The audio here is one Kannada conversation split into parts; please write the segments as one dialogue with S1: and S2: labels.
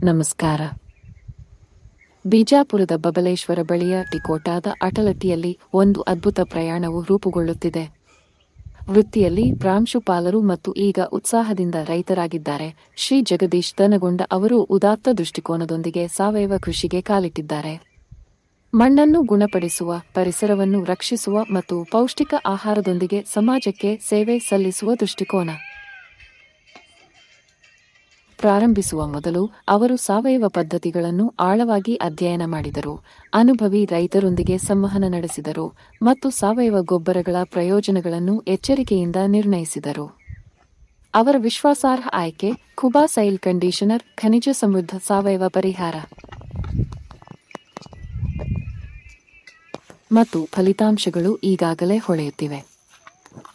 S1: ನಮಸ್ಕಾರ. ಬಿಜಾಪುರದ ಬಬಲೇಶ್ವರ ಬಳಿಯ ಟಿಕೋಟಾದ ಅಟಲಟ್ಟಿಯಲ್ಲಿ ಒಂದು ಅದ್ಭುತ ಪ್ರಯಾಣವು ರೂಪುಗೊಳ್ಳುತ್ತಿದೆ. ವೃತ್ತಿಯಲ್ಲಿ ಪ್ರಾಂಶುಪಾಲರು ಮತ್ತು ಈಗ ಉತ್ಸಾಹದಿಂದ ರೈತರಾಗಿದ್ದಾರೆ. ಶ್ರೀ ಜಗದೀಶ್ ದನಗೊಂಡ ಅವರು ಉದಾತ್ತ ದೃಷ್ಟಿಕೋನದೊಂದಿಗೆ ಸಾವಯವ ಕೃಷಿಗೆ ಕಾಲಿಟ್ಟಿದ್ದಾರೆ. ಮಣ್ಣನ್ನು ಗುಣಪಡಿಸುವ, ಪರಿಸರವನ್ನು ರಕ್ಷಿಸುವ ಮತ್ತು ಪೌಷ್ಟಿಕ ಆಹಾರದೊಂದಿಗೆ ಸಮಾಜಕ್ಕೆ ಸೇವೆ ಸಲ್ಲಿಸುವ ದೃಷ್ಟಿಕೋನ. ಪ್ರಾರಂಭಿಸುವ ಮೊದಲು ಅವರು ಸಾವಯವ ಪದ್ಧತಿಗಳನ್ನು ಆಳವಾಗಿ ಅಧ್ಯಯನ ಮಾಡಿದರು, ಅನುಭವಿ ರೈತರೊಂದಿಗೆ ಸಂವಹನ ನಡೆಸಿದರು ಮತ್ತು ಸಾವಯವ ಗೊಬ್ಬರಗಳ ಪ್ರಯೋಜನಗಳನ್ನು ಎಚ್ಚರಿಕೆಯಿಂದ ನಿರ್ಣಯಿಸಿದರು. ಅವರ ವಿಶ್ವಾಸಾರ್ಹ ಆಯ್ಕೆ ಕುಬಾ ಸಾಯಿಲ್ ಕಂಡೀಷನರ್, ಖನಿಜ ಸಮೃದ್ಧ ಸಾವಯವ ಪರಿಹಾರ. ಮತ್ತು ಫಲಿತಾಂಶಗಳು ಈಗಾಗಲೇ ಹೊಳೆಯುತ್ತಿವೆ.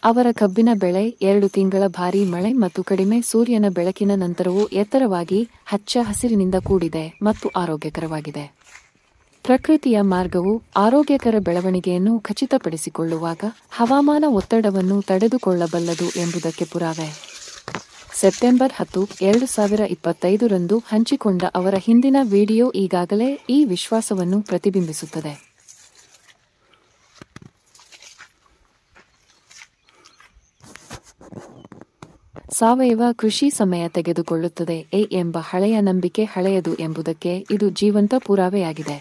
S1: ಅವರ ಕಬ್ಬಿನ ಬೆಳೆ 2 ತಿಂಗಳ ಭಾರೀ ಮಳೆ ಮತ್ತು ಕಡಿಮೆ ಸೂರ್ಯನ ಬೆಳಕಿನ ನಂತರವೂ ಎತ್ತರವಾಗಿ ಹಚ್ಚ ಹಸಿರಿನಿಂದ ಕೂಡಿದೆ ಮತ್ತು ಆರೋಗ್ಯಕರವಾಗಿದೆ. ಪ್ರಕೃತಿಯ ಮಾರ್ಗವು ಆರೋಗ್ಯಕರ ಬೆಳವಣಿಗೆಯನ್ನು ಖಚಿತಪಡಿಸಿಕೊಳ್ಳುವಾಗ ಹವಾಮಾನ ಒತ್ತಡವನ್ನು ತಡೆದುಕೊಳ್ಳಬಲ್ಲದು ಎಂಬುದಕ್ಕೆ ಪುರಾವೆ. ಸೆಪ್ಟೆಂಬರ್ 10, 2025 ರಂದು ಹಂಚಿಕೊಂಡ ಅವರ ಹಿಂದಿನ ವಿಡಿಯೋ ಈಗಾಗಲೇ ಈ ವಿಶ್ವಾಸವನ್ನು ಪ್ರತಿಬಿಂಬಿಸುತ್ತದೆ. ಸಾವಯವ ಕೃಷಿ ಸಮಯ ತೆಗೆದುಕೊಳ್ಳುತ್ತದೆ ಎಂಬ ಹಳೆಯ ನಂಬಿಕೆ ಹಳೆಯದು ಎಂಬುದಕ್ಕೆ ಇದು ಜೀವಂತ ಪುರಾವೆಯಾಗಿದೆ.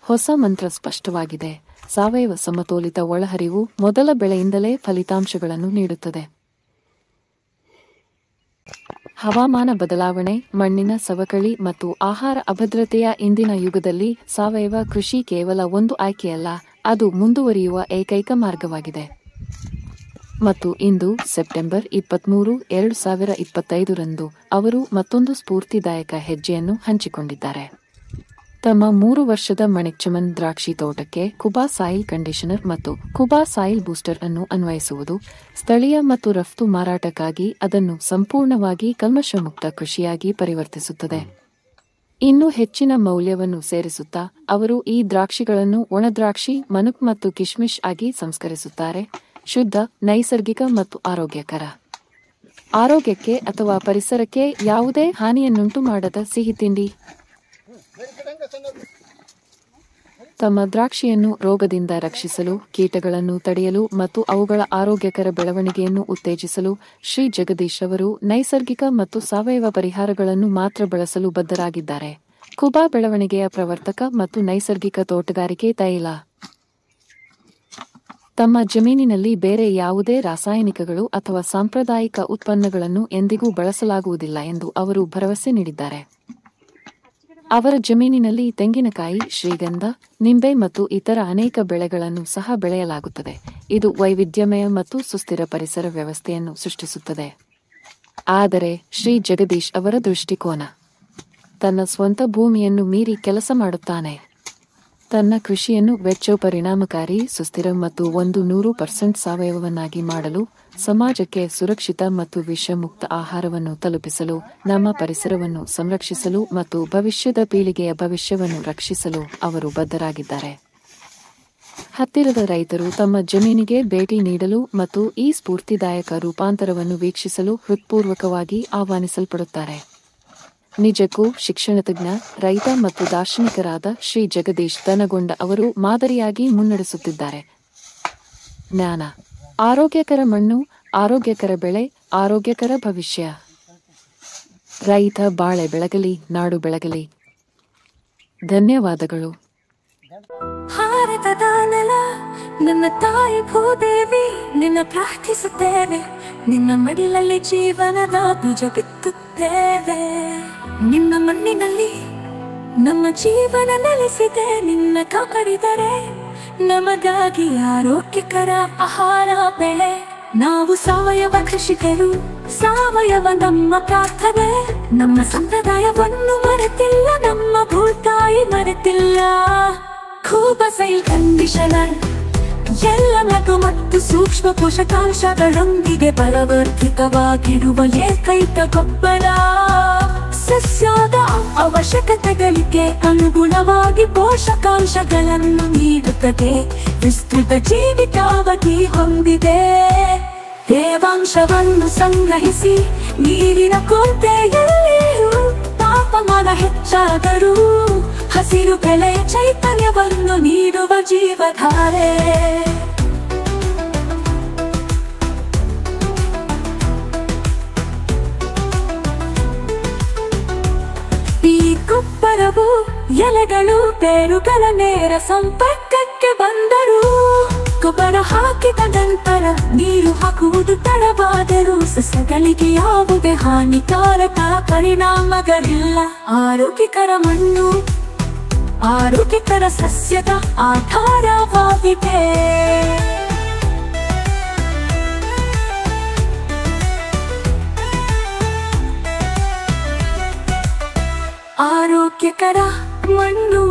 S1: ಹೊಸ ಮಂತ್ರ ಸ್ಪಷ್ಟವಾಗಿದೆ. ಸಾವಯವ ಸಮತೋಲಿತ ಒಳಹರಿವು ಮೊದಲ ಬೆಳೆಯಿಂದಲೇ ಫಲಿತಾಂಶಗಳನ್ನು ನೀಡುತ್ತದೆ. ಹವಾಮಾನ ಬದಲಾವಣೆ, ಮಣ್ಣಿನ ಸವಕಳಿ ಮತ್ತು ಆಹಾರ ಅಭದ್ರತೆಯ ಇಂದಿನ ಯುಗದಲ್ಲಿ ಸಾವಯವ ಕೃಷಿ ಕೇವಲ ಒಂದು ಆಯ್ಕೆಯಲ್ಲ, ಅದು ಮುಂದುವರಿಯುವ ಏಕೈಕ ಮಾರ್ಗವಾಗಿದೆ. ಮತ್ತು ಇಂದು ಸೆಪ್ಟೆಂಬರ್ 23, 2025 ರಂದು ಅವರು ಮತ್ತೊಂದು ಸ್ಫೂರ್ತಿದಾಯಕ ಹೆಜ್ಜೆಯನ್ನು ಹಂಚಿಕೊಂಡಿದ್ದಾರೆ. ತಮ್ಮ 3 ವರ್ಷದ ಮಣಿಕ್ಚಮನ್ ದ್ರಾಕ್ಷಿ ತೋಟಕ್ಕೆ ಕುಬಾ ಸಾಯಿಲ್ ಕಂಡೀಷನರ್ ಮತ್ತು ಕುಬಾ ಸಾಯಿಲ್ ಬೂಸ್ಟರ್ ಅನ್ನು ಅನ್ವಯಿಸುವುದು, ಸ್ಥಳೀಯ ಮತ್ತು ರಫ್ತು ಮಾರಾಟಕ್ಕಾಗಿ ಅದನ್ನು ಸಂಪೂರ್ಣವಾಗಿ ಕಲ್ಮಶಮುಕ್ತ ಕೃಷಿಯಾಗಿ ಪರಿವರ್ತಿಸುತ್ತದೆ. ಇನ್ನೂ ಹೆಚ್ಚಿನ ಮೌಲ್ಯವನ್ನು ಸೇರಿಸುತ್ತಾ, ಅವರು ಈ ದ್ರಾಕ್ಷಿಗಳನ್ನು ಒಣದ್ರಾಕ್ಷಿ, ಮನುಕ್ ಮತ್ತು ಕಿಶ್ಮಿಶ್ ಆಗಿ ಸಂಸ್ಕರಿಸುತ್ತಾರೆ, ಶುದ್ಧ, ನೈಸರ್ಗಿಕ ಮತ್ತು ಆರೋಗ್ಯಕರ. ಆರೋಗ್ಯಕ್ಕೆ ಅಥವಾ ಪರಿಸರಕ್ಕೆ ಯಾವುದೇ ಹಾನಿಯನ್ನುಂಟು ಮಾಡದ ಸಿಹಿತಿಂಡಿ. ತಮ್ಮ ದ್ರಾಕ್ಷಿಯನ್ನು ರೋಗದಿಂದ ರಕ್ಷಿಸಲು, ಕೀಟಗಳನ್ನು ತಡೆಯಲು ಮತ್ತು ಅವುಗಳ ಆರೋಗ್ಯಕರ ಬೆಳವಣಿಗೆಯನ್ನು ಉತ್ತೇಜಿಸಲು ಶ್ರೀ ಜಗದೀಶ್ ಅವರು ನೈಸರ್ಗಿಕ ಮತ್ತು ಸಾವಯವ ಪರಿಹಾರಗಳನ್ನು ಮಾತ್ರ ಬಳಸಲು ಬದ್ಧರಾಗಿದ್ದಾರೆ. ಕುಬಾ ಬೆಳವಣಿಗೆಯ ಪ್ರವರ್ತಕ ಮತ್ತು ನೈಸರ್ಗಿಕ ತೋಟಗಾರಿಕೆ ತೈಲ. ತಮ್ಮ ಜಮೀನಿನಲ್ಲಿ ಬೇರೆ ಯಾವುದೇ ರಾಸಾಯನಿಕಗಳು ಅಥವಾ ಸಾಂಪ್ರದಾಯಿಕ ಉತ್ಪನ್ನಗಳನ್ನು ಎಂದಿಗೂ ಬಳಸಲಾಗುವುದಿಲ್ಲ ಎಂದು ಅವರು ಭರವಸೆ ನೀಡಿದ್ದಾರೆ. ಅವರ ಜಮೀನಿನಲ್ಲಿ ತೆಂಗಿನಕಾಯಿ, ಶ್ರೀಗಂಧ, ನಿಂಬೆ ಮತ್ತು ಇತರ ಅನೇಕ ಬೆಳೆಗಳನ್ನು ಸಹ ಬೆಳೆಯಲಾಗುತ್ತದೆ. ಇದು ವೈವಿಧ್ಯಮಯ ಮತ್ತು ಸುಸ್ಥಿರ ಪರಿಸರ ವ್ಯವಸ್ಥೆಯನ್ನು ಸೃಷ್ಟಿಸುತ್ತದೆ. ಆದರೆ ಶ್ರೀ ಜಗದೀಶ್ ಅವರ ದೃಷ್ಟಿಕೋನ ತನ್ನ ಸ್ವಂತ ಭೂಮಿಯನ್ನು ಮೀರಿ ಕೆಲಸ ಮಾಡುತ್ತಾನೆ. ತನ್ನ ಕೃಷಿಯನ್ನು ವೆಚ್ಚ ಪರಿಣಾಮಕಾರಿ, ಸುಸ್ಥಿರ ಮತ್ತು 100% ಸಾವಯವವನ್ನಾಗಿ ಮಾಡಲು, ಸಮಾಜಕ್ಕೆ ಸುರಕ್ಷಿತ ಮತ್ತು ವಿಷಮುಕ್ತ ಆಹಾರವನ್ನು ತಲುಪಿಸಲು, ನಮ್ಮ ಪರಿಸರವನ್ನು ಸಂರಕ್ಷಿಸಲು ಮತ್ತು ಭವಿಷ್ಯದ ಪೀಳಿಗೆಯ ಭವಿಷ್ಯವನ್ನು ರಕ್ಷಿಸಲು ಅವರು ಬದ್ಧರಾಗಿದ್ದಾರೆ. ಹತ್ತಿರದ ರೈತರು ತಮ್ಮ ಜಮೀನಿಗೆ ಭೇಟಿ ನೀಡಲು ಮತ್ತು ಈ ಸ್ಫೂರ್ತಿದಾಯಕ ರೂಪಾಂತರವನ್ನು ವೀಕ್ಷಿಸಲು ಹೃತ್ಪೂರ್ವಕವಾಗಿ ಆಹ್ವಾನಿಸಲ್ಪಡುತ್ತಾರೆ. ನಿಜಕ್ಕೂ ಶಿಕ್ಷಣತಜ್ಞ, ರೈತ ಮತ್ತು ದಾರ್ಶನಿಕರಾದ ಶ್ರೀ ಜಗದೀಶ್ ದನಗೊಂಡ ಅವರು ಮಾದರಿಯಾಗಿ ಮುನ್ನಡೆಸುತ್ತಿದ್ದಾರೆ. ಜ್ಞಾನ, ಆರೋಗ್ಯಕರ ಮಣ್ಣು, ಆರೋಗ್ಯಕರ ಬೆಳೆ, ಆರೋಗ್ಯಕರ ಭವಿಷ್ಯ. ರೈತ ಬಾಳೆ ಬೆಳಗಲಿ, ನಾಡು ಬೆಳಗಲಿ. ಧನ್ಯವಾದಗಳು.
S2: ಭಾರತದ ನೆಲ, ನನ್ನ ತಾಯಿ ಭೂದೇವಿ, ನಿನ್ನ ಪ್ರಾರ್ಥಿಸುತ್ತೇವೆ. ನಿನ್ನ ಮಡಿಲಲ್ಲಿ ಜೀವನದ ಬೀಜ ಬಿತ್ತುತ್ತೇವೆ. ನಿನ್ನ ಮಣ್ಣಿನಲ್ಲಿ ನಮ್ಮ ಜೀವನ ನೆಲೆಸಿದೆ. ನಿನ್ನ ಕಾಪಾಡಿದರೆ ನಮಗಾಗಿ ಆರೋಗ್ಯಕರ ಆಹಾರ ಬೆಳೆ. ನಾವು ಸಾವಯವ ಕೃಷಿಕರು, ಸಾವಯವ ನಮ್ಮ ಪ್ರಾರ್ಥನೆ. ನಮ್ಮ ಸಂಪ್ರದಾಯವನ್ನು ಮರೆತಿಲ್ಲ, ನಮ್ಮ ಭೂತಾಯಿ ಮರೆತಿಲ್ಲ. ಕುಬಾ ಸಾಯಿಲ್ ಕಂಡೀಷನರ್ ಎಲ್ಲ ಲಘು ಮತ್ತು ಸೂಕ್ಷ್ಮ ಪೋಷಕಾಂಶಗಳೊಂದಿಗೆ ಬಲವರ್ಧಿತವಾಗಿರುವ ಏಕೈಕ ಗೊಬ್ಬರ. ಸಸ್ಯದ ಅವಶ್ಯಕತೆಗಳಿಗೆ ಅನುಗುಣವಾಗಿ ಪೋಷಕಾಂಶಗಳನ್ನು ನೀಡುತ್ತದೆ. ವಿಸ್ತೃತ ಜೀವಿತಾವಧಿ ಹೊಂದಿದೆ. ತೇವಾಂಶವನ್ನು ಸಂಗ್ರಹಿಸಿ ನೀರಿನ ಕೊರತೆಯಲ್ಲಿಯೂ ತಾಪಮಾನ ಹೆಚ್ಚಾದರೂ ಹಸಿರು ಬೆಳೆಯ ಚೈತನ್ಯವನ್ನು ನೀಡುವ ಜೀವಧಾರೆ. ಈ ಗೊಬ್ಬರವು ಎಲೆಗಳು ಬೇರುಗಳ ನೇರ ಸಂಪರ್ಕಕ್ಕೆ ಬಂದರೂ ಗೊಬ್ಬರ ಹಾಕಿದ ನಂತರ ನೀರು ಹಾಕುವುದು ತಡವಾದರೂ ಸಸ್ಯಗಳಿಗೆ ಯಾವುದೇ ಹಾನಿಕಾರಕ ಪರಿಣಾಮಗಳಿಲ್ಲ. ಆರೋಗ್ಯಕರ ಮಣ್ಣು ಆರೋಗ್ಯಕರ ಸಸ್ಯದ ಆಧಾರವಾಗಿದೆ. ಆರೋಗ್ಯಕರ ಮಣ್ಣು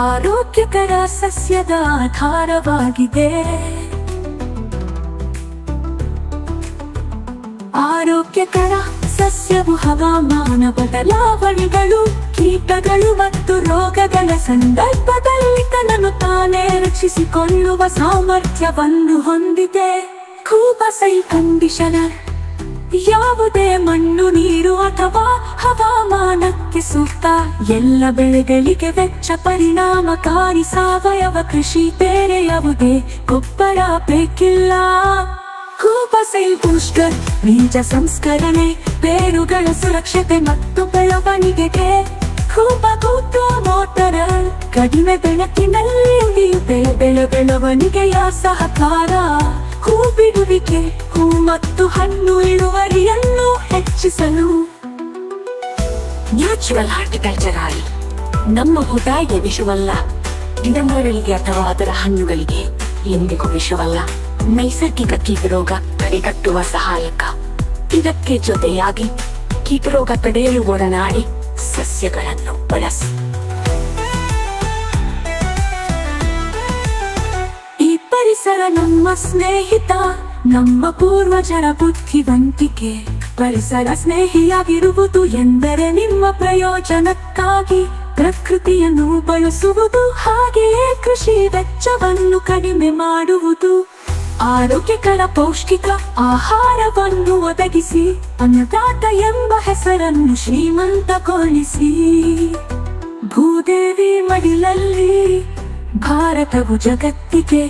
S2: ಆರೋಗ್ಯಕರ ಸಸ್ಯದ ಆಧಾರವಾಗಿದೆ. ಆರೋಗ್ಯಕರ ಸಸ್ಯವು ಹವಾಮಾನ ಬದಲಾವಣೆಗಳು, ಕೀಟಗಳು ಮತ್ತು ರೋಗಗಳ ಸಂದರ್ಭದಲ್ಲಿ ತನ್ನನ್ನು ತಾನೇ ರಕ್ಷಿಸಿಕೊಳ್ಳುವ ಸಾಮರ್ಥ್ಯವನ್ನು ಹೊಂದಿದೆ. ಕೂಪಸೈ ಕಂಡೀಷನರ್ ಯಾವುದೇ ಮಣ್ಣು, ನೀರು ಅಥವಾ ಹವಾಮಾನಕ್ಕೆ ಸೂಕ್ತ. ಎಲ್ಲ ಬೆಳೆಗಳಿಗೆ ವೆಚ್ಚ ಪರಿಣಾಮಕಾರಿ ಸಾವಯವ ಕೃಷಿ. ಬೇರೆ ಯಾವುದೇ ಗೊಬ್ಬರ ಬೇಕಿಲ್ಲ. ಕೂಪಸೈಲ್ ಬೂಸ್ಟರ್ ಬೀಜ ಸಂಸ್ಕರಣೆ, ಬೇರುಗಳ ಸುರಕ್ಷತೆ ಮತ್ತು ಬೆಳವಣಿಗೆಗೆ. ಕೂಪಕೂಟು ಮೋಟರ್ ಕಡಿಮೆ ಬೆಳಕಿನಲ್ಲಿ ಉಳಿಯುತ್ತೆ ಬೆಳವಣಿಗೆಯ ಸಹಕಾರ. ಹೂ ಬಿಡುವಿಕೆ, ಹೂ ಮತ್ತು ಹಣ್ಣು ಇಳುವರಿಯನ್ನು ಹೆಚ್ಚಿಸಲು. ನ್ಯಾಚುರಲ್ ಹಾರ್ಟಿಕಲ್ಚರ್ ಆಯಿಲ್ ನಮ್ಮ ಉದಾಯ ವಿಷವಲ್ಲ. ಗಿಡಮರಗಳಿಗೆ ಅಥವಾ ಅದರ ಹಣ್ಣುಗಳಿಗೆ ಎಂದಿಗೂ ವಿಷವಲ್ಲ. ನೈಸರ್ಗಿಕ ಕೀಟರೋಗ ತಡೆಗಟ್ಟುವ ಸಹಾಯಕ. ಇದಕ್ಕೆ ಜೊತೆಯಾಗಿ ಕೀಟರೋಗ ತಡೆಯಲು ಒಡನಾಡಿ ಸಸ್ಯಗಳನ್ನು ಬಳಸಿ. ಈ ಪರಿಸರ ನಮ್ಮ ಸ್ನೇಹಿತ, ನಮ್ಮ ಪೂರ್ವಜರ ಬುದ್ಧಿವಂತಿಕೆ. ಪರಿಸರ ಸ್ನೇಹಿಯಾಗಿರುವುದು ಎಂದರೆ ನಿಮ್ಮ ಪ್ರಯೋಜನಕ್ಕಾಗಿ ಪ್ರಕೃತಿಯನ್ನು ಬಳಸುವುದು, ಹಾಗೆಯೇ ಕೃಷಿ ವೆಚ್ಚವನ್ನು ಕಡಿಮೆ ಮಾಡುವುದು. ಆರೋಗ್ಯಕರ ಪೌಷ್ಟಿಕ ಆಹಾರವನ್ನು ಒದಗಿಸಿ ಅನ್ನದಾತ ಎಂಬ ಹೆಸರನ್ನು ಶ್ರೀಮಂತಗೊಳಿಸಿ. ಭೂದೇವಿ ಮಡಿಲಲ್ಲಿ ಭಾರತವು ಜಗತ್ತಿಗೆ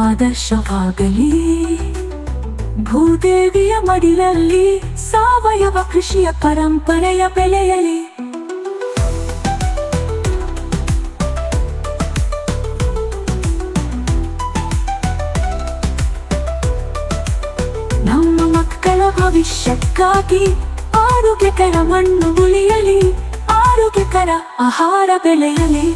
S2: ಆದರ್ಶವಾಗಲಿ. ಭೂದೇವಿಯ ಮಡಿಲಲ್ಲಿ ಸಾವಯವ ಕೃಷಿಯ ಪರಂಪರೆಯ ಬೆಳೆಯಲಿ. ನಮ್ಮ ಮಕ್ಕಳ ಭವಿಷ್ಯಕ್ಕಾಗಿ ಆರೋಗ್ಯಕರ ಮಣ್ಣು ಉಳಿಯಲಿ, ಆರೋಗ್ಯಕರ ಆಹಾರ ಬೆಳೆಯಲಿ.